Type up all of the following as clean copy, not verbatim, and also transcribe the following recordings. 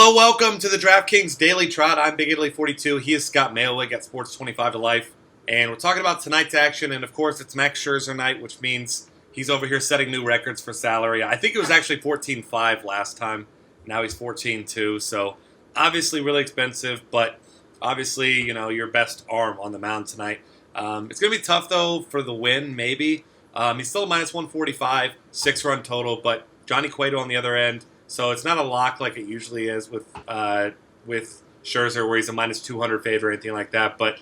Hello, welcome to the DraftKings Daily Trot. I'm Big Italy 42. He is Scott Mayowig at Sports 25 to Life. And we're talking about tonight's action. And of course, it's Max Scherzer night, which means he's over here setting new records for salary. I think it was actually 14.5 last time. Now he's 14.2. So obviously really expensive, but obviously, your best arm on the mound tonight. It's going to be tough, though, for the win, maybe. He's still a minus 145, 6-run total, but Johnny Cueto on the other end. So it's not a lock like it usually is with Scherzer, where he's a minus 200 favorite or anything like that. But,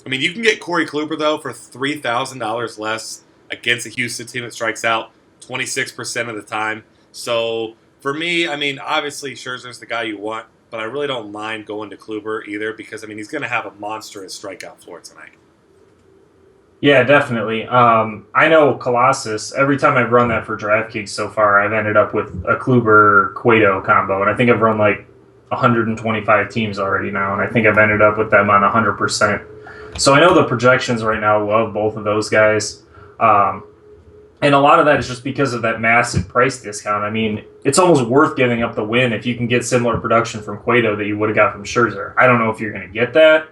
you can get Corey Kluber, though, for $3,000 less against a Houston team that strikes out 26% of the time. So for me, obviously Scherzer's the guy you want, but I really don't mind going to Kluber either because, he's going to have a monstrous strikeout floor tonight. Yeah, definitely. I know Colossus, every time I've run that for DraftKings so far, I've ended up with a Kluber-Cueto combo, and I think I've run like 125 teams already now, and I think I've ended up with them on 100%. So I know the projections right now love both of those guys, and a lot of that is just because of that massive price discount. It's almost worth giving up the win if you can get similar production from Cueto that you would have got from Scherzer. I don't know if you're going to get that,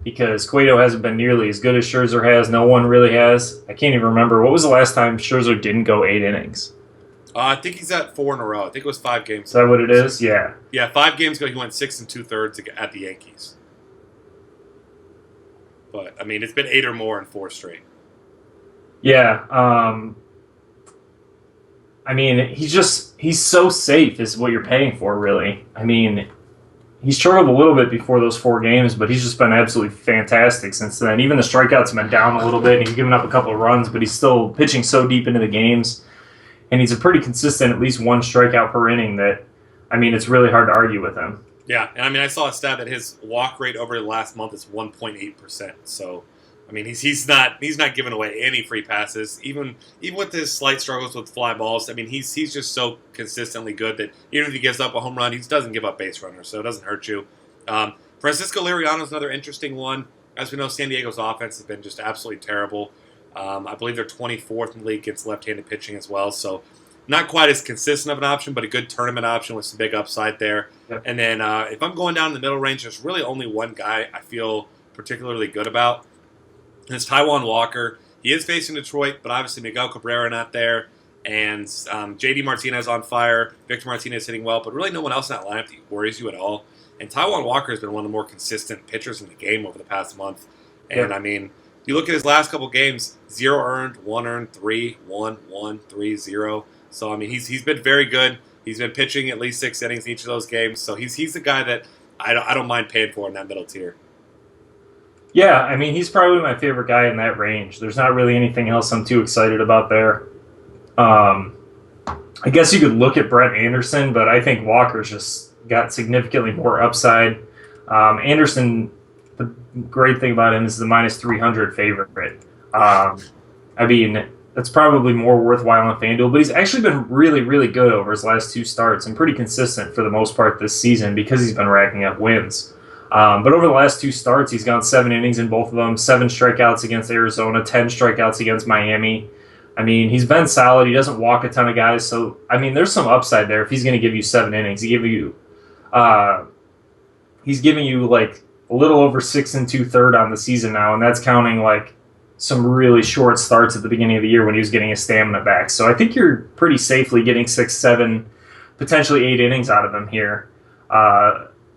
because Cueto hasn't been nearly as good as Scherzer has. No one really has. I can't even remember. What was the last time Scherzer didn't go 8 innings? I think he's at 4 in a row. I think it was 5 games. Is that what it is? Yeah. Yeah, 5 games ago he went 6 2/3 at the Yankees. But, it's been 8 or more in 4 straight. Yeah. He's so safe is what you're paying for, really. He struggled a little bit before those 4 games, but he's just been absolutely fantastic since then. Even the strikeouts have been down a little bit, and he's given up a couple of runs, but he's still pitching so deep into the games. And he's a pretty consistent, at least 1 strikeout per inning that, it's really hard to argue with him. Yeah, and I saw a stat that his walk rate over the last month is 1.8%. So, he's not giving away any free passes. Even with his slight struggles with fly balls, he's just so consistently good that even if he gives up a home run, he doesn't give up base runners, so it doesn't hurt you. Francisco Liriano's another interesting one. As we know, San Diego's offense has been just absolutely terrible. I believe they're 24th in the league against left-handed pitching as well, so not quite as consistent of an option, but a good tournament option with some big upside there. Yep. And then if I'm going down in the middle range, there's really only one guy I feel particularly good about. And it's Taijuan Walker. He is facing Detroit, but obviously Miguel Cabrera not there. And J.D. Martinez on fire. Victor Martinez hitting well, but really no one else in that lineup that worries you at all. And Taijuan Walker has been one of the more consistent pitchers in the game over the past month. And, you look at his last couple games, 0 earned, 1 earned, 3, 1, 1, 3, 0. So, he's been very good. He's been pitching at least 6 innings in each of those games. So he's the guy that I don't mind paying for in that middle tier. Yeah, he's probably my favorite guy in that range. There's not really anything else I'm too excited about there. I guess you could look at Brett Anderson, but I think Walker's just got significantly more upside. Anderson, the great thing about him is the minus 300 favorite. That's probably more worthwhile on FanDuel, but he's actually been really, really good over his last 2 starts and pretty consistent for the most part this season because he's been racking up wins. But over the last 2 starts, he's gone 7 innings in both of them, 7 strikeouts against Arizona, 10 strikeouts against Miami. He's been solid. He doesn't walk a ton of guys. So, there's some upside there if he's going to give you 7 innings. He's giving you like a little over 6 2/3 on the season now, and that's counting like some really short starts at the beginning of the year when he was getting his stamina back. So I think you're pretty safely getting 6, 7, potentially 8 innings out of him here.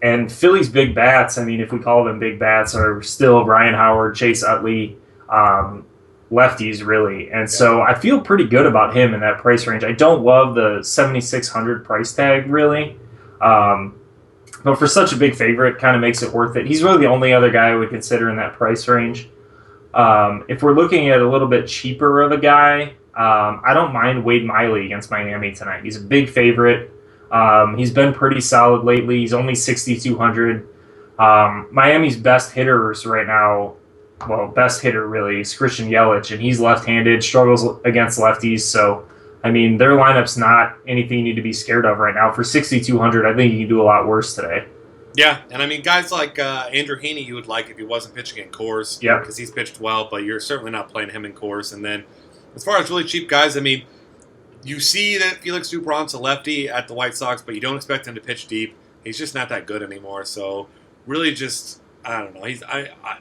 And Philly's big bats, if we call them big bats, are still Ryan Howard, Chase Utley, lefties, really. And so I feel pretty good about him in that price range. I don't love the $7,600 price tag, really. But for such a big favorite, kind of makes it worth it. He's really the only other guy I would consider in that price range. If we're looking at a little bit cheaper of a guy, I don't mind Wade Miley against Miami tonight. He's a big favorite. He's been pretty solid lately. He's only 6,200. Miami's best hitters right now, best hitter really, is Christian Yelich, and he's left-handed, struggles against lefties. So, their lineup's not anything you need to be scared of right now. For 6,200, I think you can do a lot worse today. Yeah, and guys like Andrew Heaney you would like if he wasn't pitching in Coors. Yeah. Because he's pitched well, but you're certainly not playing him in Coors. And then as far as really cheap guys, you see that Felix Dubron's a lefty at the White Sox, but you don't expect him to pitch deep. He's just not that good anymore. So really, just I don't know. He's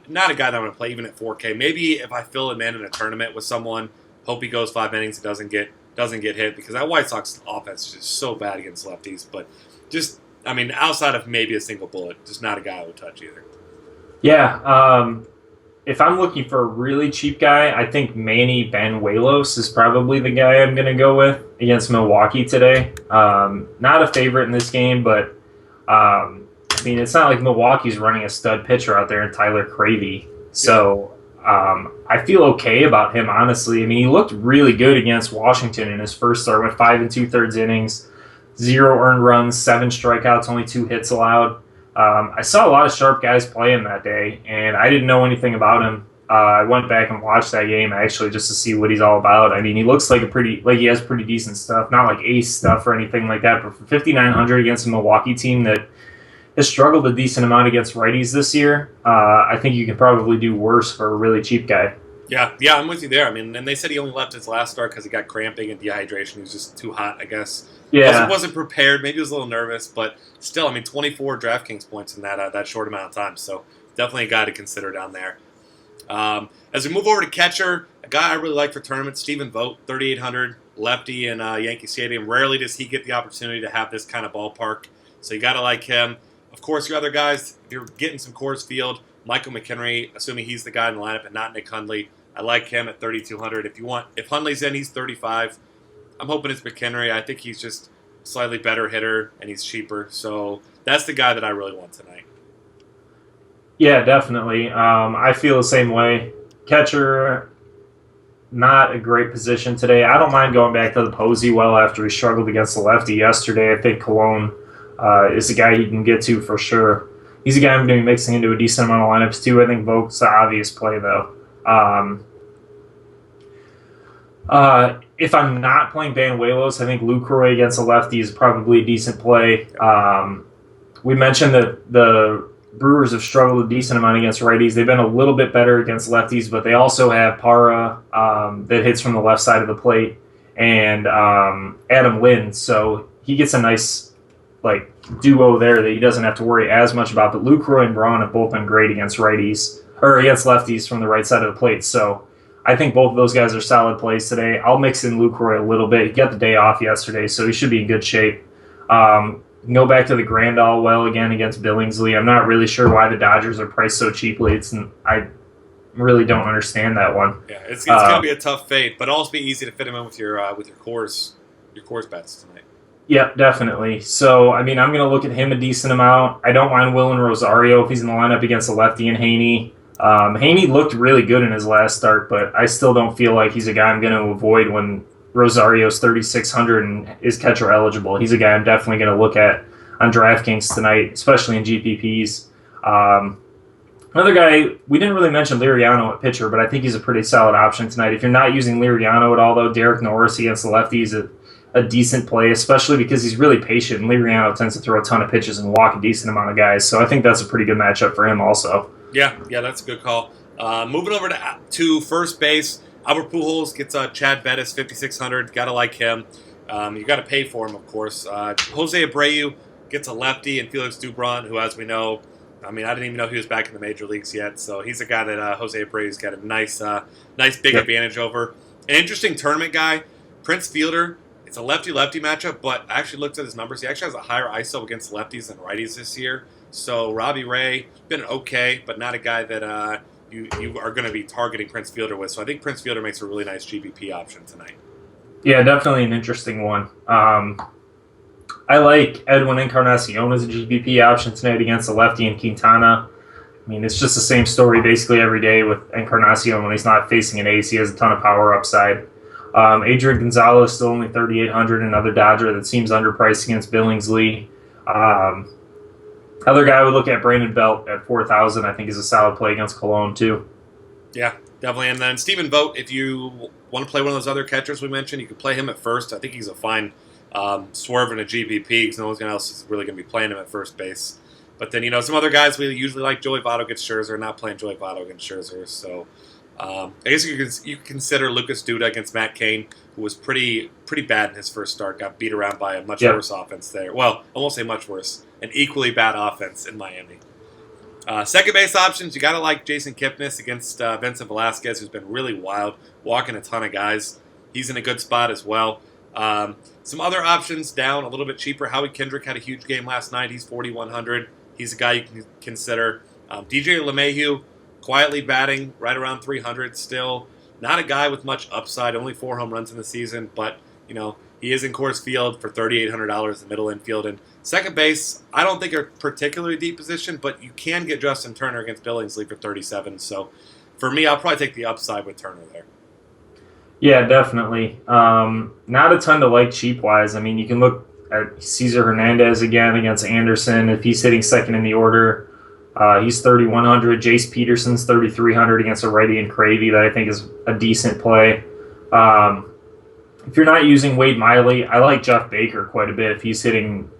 not a guy that I'm going to play even at 4K. Maybe if I fill him in a tournament with someone, hope he goes 5 innings and doesn't get hit because that White Sox offense is just so bad against lefties. But just outside of maybe a single bullet, just not a guy I would touch either. Yeah. If I'm looking for a really cheap guy, I think Manny Banuelos is probably the guy I'm going to go with against Milwaukee today. Not a favorite in this game, but it's not like Milwaukee's running a stud pitcher out there in Tyler Cravey. So I feel okay about him, honestly. He looked really good against Washington in his first start. Went 5 2/3 innings, 0 earned runs, 7 strikeouts, only 2 hits allowed. I saw a lot of sharp guys play him that day, and I didn't know anything about him. I went back and watched that game actually just to see what he's all about. He looks like he has pretty decent stuff, not like ace stuff or anything like that. But for 5,900 against a Milwaukee team that has struggled a decent amount against righties this year, I think you can probably do worse for a really cheap guy. Yeah, I'm with you there. And they said he only left his last start because he got cramping and dehydration. He was just too hot, I guess. Yeah, wasn't prepared. Maybe he was a little nervous, but still, 24 DraftKings points in that short amount of time. So definitely a guy to consider down there. As we move over to catcher, a guy I really like for tournaments, Stephen Vogt, 3,800, lefty in Yankee Stadium. Rarely does he get the opportunity to have this kind of ballpark, so you got to like him. Of course, your other guys, if you're getting some Coors Field, Michael McHenry, assuming he's the guy in the lineup and not Nick Hundley. I like him at 3,200. If Hundley's in, he's 35. I'm hoping it's McHenry. I think he's just a slightly better hitter and he's cheaper. So that's the guy that I really want tonight. Yeah, definitely. I feel the same way. Catcher, not a great position today. I don't mind going back to the Posey well after he struggled against the lefty yesterday. I think Cologne is a guy you can get to for sure. He's a guy I'm going to be mixing into a decent amount of lineups too. I think Vogt's the obvious play though. If I'm not playing Banuelos, I think Lucroy against a lefty is probably a decent play. We mentioned that the Brewers have struggled a decent amount against righties. They've been a little bit better against lefties, but they also have Parra that hits from the left side of the plate and Adam Lind. So he gets a nice duo there that he doesn't have to worry as much about. But Lucroy and Braun have both been great against righties or against lefties from the right side of the plate. So I think both of those guys are solid plays today. I'll mix in Lucroy a little bit. He got the day off yesterday, so he should be in good shape. Go back to the Grandal well again against Billingsley. I'm not really sure why the Dodgers are priced so cheaply. I really don't understand that one. Yeah, it's going to be a tough fade, but it'll also be easy to fit him in with your Coors bets tonight. Yep, definitely. So, I'm going to look at him a decent amount. I don't mind Willen Rosario if he's in the lineup against a lefty and Haney. Haney looked really good in his last start, but I still don't feel like he's a guy I'm going to avoid when Rosario's 3,600 and is catcher eligible. He's a guy I'm definitely going to look at on DraftKings tonight, especially in GPPs. Another guy, we didn't really mention Liriano at pitcher, but I think he's a pretty solid option tonight. If you're not using Liriano at all, though, Derek Norris against the lefties is a decent play, especially because he's really patient, and Liriano tends to throw a ton of pitches and walk a decent amount of guys. So I think that's a pretty good matchup for him also. Yeah, that's a good call. Moving over to first base, Albert Pujols gets Chad Bettis, 5,600. Got to like him. You got to pay for him, of course. Jose Abreu gets a lefty, and Felix Dubron, who, as we know, I didn't even know he was back in the major leagues yet. So he's a guy that Jose Abreu's got a nice big advantage over. An interesting tournament guy, Prince Fielder. It's a lefty-lefty matchup, but I actually looked at his numbers. He actually has a higher ISO against lefties than righties this year. So Robbie Ray, been okay, but not a guy that you are going to be targeting Prince Fielder with. So I think Prince Fielder makes a really nice GPP option tonight. Yeah, definitely an interesting one. I like Edwin Encarnacion as a GPP option tonight against the lefty and Quintana. It's just the same story basically every day with Encarnacion. When he's not facing an ace, he has a ton of power upside. Adrian Gonzalez still only 3,800, another Dodger that seems underpriced against Billingsley. Other guy I would look at, Brandon Belt at 4,000. I think is a solid play against Cologne too. Yeah, definitely. And then Stephen Vogt, if you want to play one of those other catchers we mentioned, you can play him at first. I think he's a fine swerve in a GPP because no one else is really going to be playing him at first base. But then, some other guys we usually like, Joey Votto against Scherzer, not playing Joey Votto against Scherzer. So I guess you could consider Lucas Duda against Matt Cain, who was pretty bad in his first start, got beat around by a much worse offense there. Well, I won't say much worse. an equally bad offense in Miami. Second base options, you got to like Jason Kipnis against Vincent Velasquez, who's been really wild, walking a ton of guys. He's in a good spot as well. Some other options down a little bit cheaper. Howie Kendrick had a huge game last night. He's 4,100. He's a guy you can consider. DJ LeMahieu, quietly batting right around 300 still. Not a guy with much upside, only 4 home runs in the season, but he is in Coors Field for $3,800 in middle infield. And second base, I don't think a particularly deep position, but you can get Justin Turner against Billingsley for 37. So for me, I'll probably take the upside with Turner there. Yeah, definitely. Not a ton to like cheap-wise. I mean, you can look at Cesar Hernandez again against Anderson. If he's hitting second in the order, he's 3,100. Jace Peterson's 3,300 against a righty and Cravey that I think is a decent play. If you're not using Wade Miley, I like Jeff Baker quite a bit. If he's hitting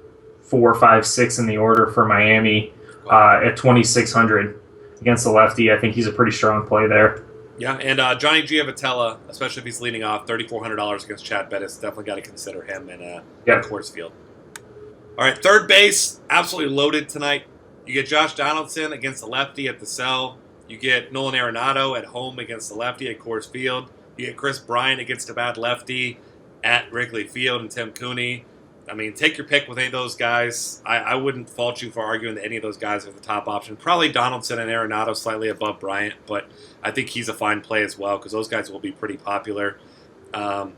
4, 5, 6 in the order for Miami at 2,600 against the lefty, I think he's a pretty strong play there. Yeah, and Johnny Giavotella, especially if he's leading off, $3,400 against Chad Bettis. Definitely got to consider him in Coors Field. All right, third base, absolutely loaded tonight. You get Josh Donaldson against the lefty at the Cell. You get Nolan Arenado at home against the lefty at Coors Field. You get Chris Bryant against a bad lefty at Wrigley Field and Tim Cooney. I mean, take your pick with any of those guys. I wouldn't fault you for arguing that any of those guys are the top option. Probably Donaldson and Arenado slightly above Bryant, but I think he's a fine play as well because those guys will be pretty popular. I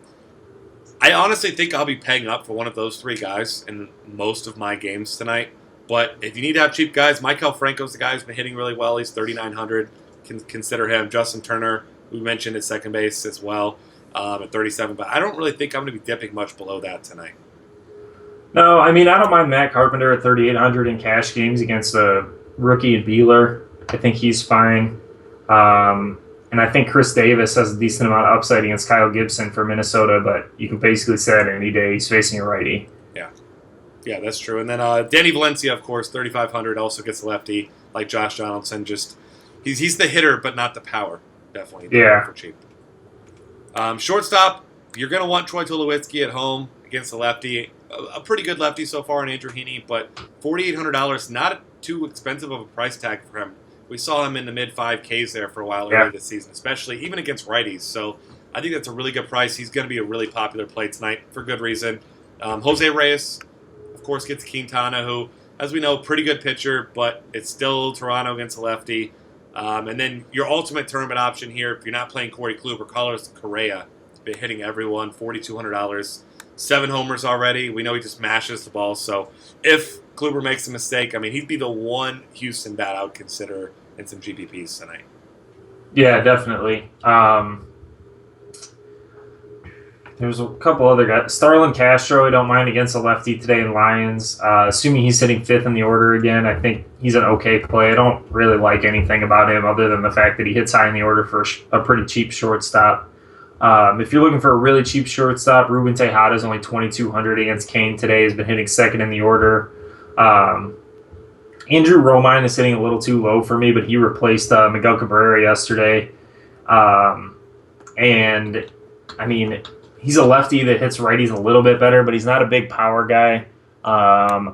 honestly think I'll be paying up for one of those 3 guys in most of my games tonight. But if you need to have cheap guys, Maikel Franco's the guy who's been hitting really well. He's 3,900. Consider him. Justin Turner, we mentioned at second base as well at 37. But I don't really think I'm going to be dipping much below that tonight. No, I mean, I don't mind Matt Carpenter at 3,800 in cash games against a rookie and Beeler. I think he's fine. And I think Chris Davis has a decent amount of upside against Kyle Gibson for Minnesota, but you can basically say that any day he's facing a righty. Yeah, that's true. And then Danny Valencia, of course, 3,500, also gets a lefty like Josh Donaldson. Just he's the hitter, but not the power. Definitely. Yeah. For cheap. Shortstop, you're going to want Troy Tulowitzki at home against the lefty. A pretty good lefty so far in Andrew Heaney, but $4,800, not too expensive of a price tag for him. We saw him in the mid-5Ks there for a while earlier this season, especially even against righties. So I think that's a really good price. He's going to be a really popular play tonight for good reason. Jose Reyes, of course, gets Quintana, who, as we know, pretty good pitcher, but it's still Toronto against a lefty. And then your ultimate tournament option here, if you're not playing Corey Kluber, Carlos Correa. He's been hitting everyone, $4,200. 7 homers already. We know he just mashes the ball. So if Kluber makes a mistake, I mean, he'd be the one Houston bat I would consider in some GPPs tonight. Yeah, definitely. There's a couple other guys. Starlin Castro, I don't mind against a lefty today in Lions. Assuming he's sitting 5th in the order again, I think he's an okay play. I don't really like anything about him other than the fact that he hits high in the order for a pretty cheap shortstop. If you're looking for a really cheap shortstop, Ruben Tejada is only 2,200 against Kane today. He's been hitting 2nd in the order. Andrew Romine is hitting a little too low for me, but he replaced Miguel Cabrera yesterday. And, I mean, he's a lefty that hits righties a little bit better, but he's not a big power guy. I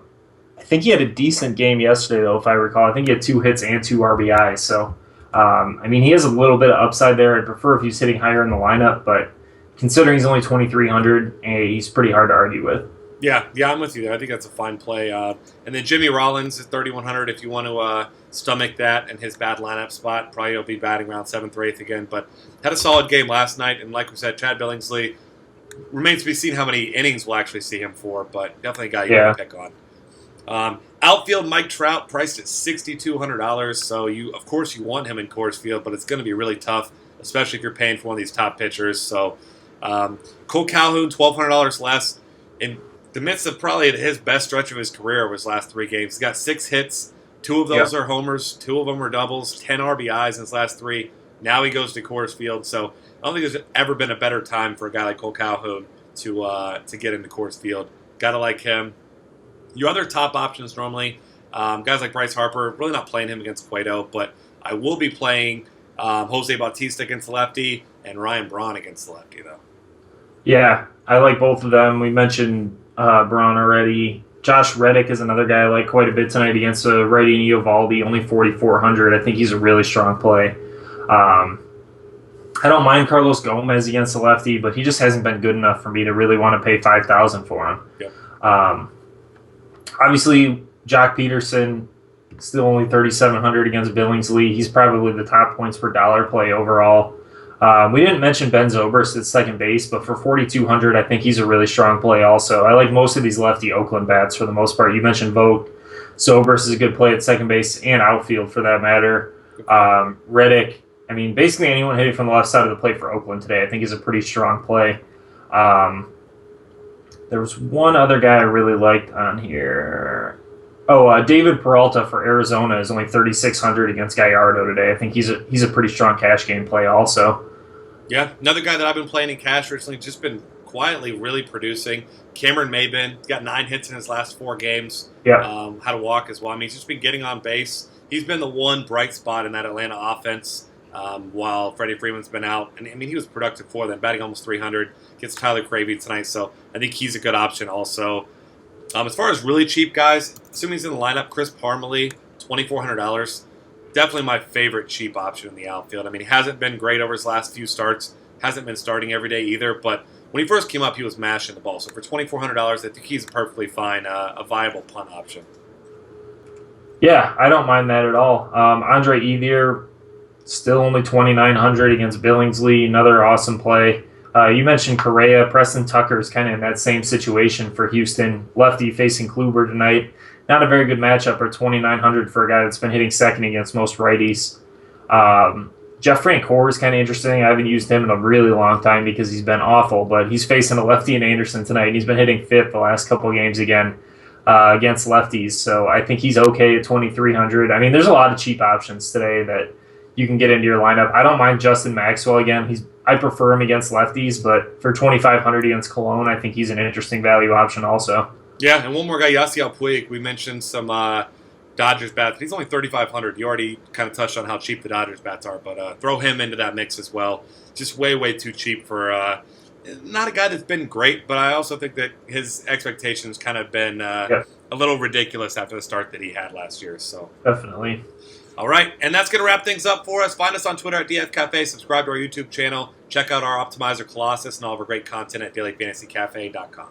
think he had a decent game yesterday, though, if I recall. I think he had 2 hits and 2 RBIs. So, I mean, he has a little bit of upside there. I'd prefer if he's hitting higher in the lineup, but considering he's only 2,300, he's pretty hard to argue with. Yeah, I'm with you there. I think that's a fine play. And then Jimmy Rollins at 3,100 if you want to stomach that and his bad lineup spot. Probably he'll be batting around 7th or 8th again, but had a solid game last night. And like we said, Chad Billingsley, remains to be seen how many innings we'll actually see him for, but definitely a guy you want to pick on. Outfield, Mike Trout, priced at $6,200. So of course you want him in Coors Field, but it's going to be really tough, especially if you're paying for one of these top pitchers. So Cole Calhoun, $1,200 less. In the midst of probably his best stretch of his career was last 3 games. He's got 6 hits. 2 of those are homers. 2 of them are doubles. 10 RBIs in his last 3. Now he goes to Coors Field. So I don't think there's ever been a better time for a guy like Cole Calhoun to get into Coors Field. Got to like him. Your other top options normally, guys like Bryce Harper, really not playing him against Cueto, but I will be playing Jose Bautista against the lefty and Ryan Braun against the lefty, though. Yeah, I like both of them. We mentioned Braun already. Josh Reddick is another guy I like quite a bit tonight against a righty Eovaldi, only 4,400. I think he's a really strong play. I don't mind Carlos Gomez against the lefty, but he just hasn't been good enough for me to really want to pay 5,000 for him. Yep. Obviously, Jock Peterson, still only 3,700 against Billingsley. He's probably the top points per dollar play overall. We didn't mention Ben Zobrist at second base, but for 4,200, I think he's a really strong play also. I like most of these lefty Oakland bats for the most part. You mentioned Vogt. Zobrist is a good play at second base and outfield for that matter. Reddick, I mean, basically anyone hitting from the left side of the plate for Oakland today, I think is a pretty strong play. There was one other guy I really liked on here. David Peralta for Arizona is only 3,600 against Gallardo today. I think he's a pretty strong cash game play also. Yeah, another guy that I've been playing in cash recently, just been quietly really producing. Cameron Maybin, he's got 9 hits in his last 4 games. Yeah. Had a walk as well. I mean, he's just been getting on base. He's been the one bright spot in that Atlanta offense while Freddie Freeman's been out. And I mean, he was productive for them, batting almost 300. Gets Tyler Cravey tonight, so I think he's a good option also. As far as really cheap guys, assuming he's in the lineup, Chris Parmelee, $2,400. Definitely my favorite cheap option in the outfield. I mean, he hasn't been great over his last few starts. Hasn't been starting every day either. But when he first came up, he was mashing the ball. So for $2,400, I think he's perfectly fine, a viable punt option. Yeah, I don't mind that at all. Andre Ethier, still only 2,900 against Billingsley. Another awesome play. You mentioned Correa. Preston Tucker is kind of in that same situation for Houston. Lefty facing Kluber tonight. Not a very good matchup for 2,900 for a guy that's been hitting second against most righties. Jeff Francoeur is kind of interesting. I haven't used him in a really long time because he's been awful, but he's facing a lefty in Anderson tonight, and he's been hitting fifth the last couple of games again against lefties. So I think he's okay at 2,300. I mean, there's a lot of cheap options today that you can get into your lineup. I don't mind Justin Maxwell again. I prefer him against lefties, but for 2,500 against Cologne, I think he's an interesting value option also. Yeah, and one more guy, Yasiel Puig. We mentioned some Dodgers bats. He's only 3,500. You already kind of touched on how cheap the Dodgers bats are, but throw him into that mix as well. Just way, way too cheap for not a guy that's been great, but I also think that his expectations kind of been a little ridiculous after the start that he had last year. So definitely. All right, and that's going to wrap things up for us. Find us on Twitter at DF Cafe. Subscribe to our YouTube channel. Check out our Optimizer Colossus and all of our great content at dailyfantasycafe.com.